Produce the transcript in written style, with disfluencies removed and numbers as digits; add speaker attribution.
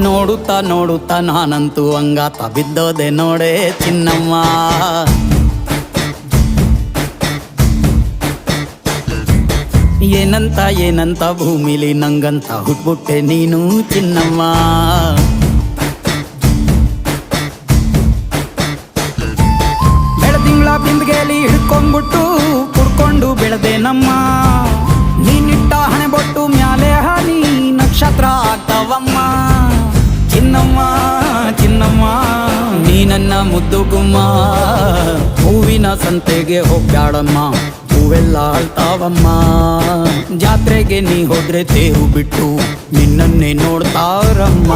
Speaker 1: ನೋಡುತ್ತಾ ನೋಡುತ್ತಾ ನಾನಂತೂ ಹಂಗಾತ ಬಿದ್ದೋದೆ ನೋಡೆ ಚಿನ್ನಮ್ಮ. ಏನಂತ ಏನಂತ ಭೂಮಿಲಿ ನಂಗಂತ ಹುಟ್ಬಿಟ್ಟೆ ನೀನು ಚಿನ್ನಮ್ಮ. ಬೆಳದಿಂಗಳ ಬಿಂದಿಗೆಲಿ ಹಿಡ್ಕೊಂಡ್ಬಿಟ್ಟು ಕುಡ್ಕೊಂಡು ಬೆಳೆದೆ ನಮ್ಮ. ನೀನಿಟ್ಟ ಹಣೆ ಬೊಟ್ಟು ಮ್ಯಾಲೆ ಹನಿ ನಕ್ಷತ್ರ ಆಗ್ತಾವಮ್ಮ. ಚಿನ್ನಮ್ಮ ಚಿನ್ನಮ್ಮ ನೀ ನನ್ನ ಮುದ್ದು ಗುಮ್ಮ. ಹೂವಿನ ಸಂತೆಗೆ ಹೋಗ್ಯಾಡಮ್ಮ, ಹೂವೆಲ್ಲ ಅಳ್ತಾವಮ್ಮ. ಜಾತ್ರೆಗೆ ನೀ ಹೋದ್ರೆ ತೇರು ಬಿಟ್ಟು ನಿನ್ನನ್ನೇ ನೋಡ್ತಾರಮ್ಮ.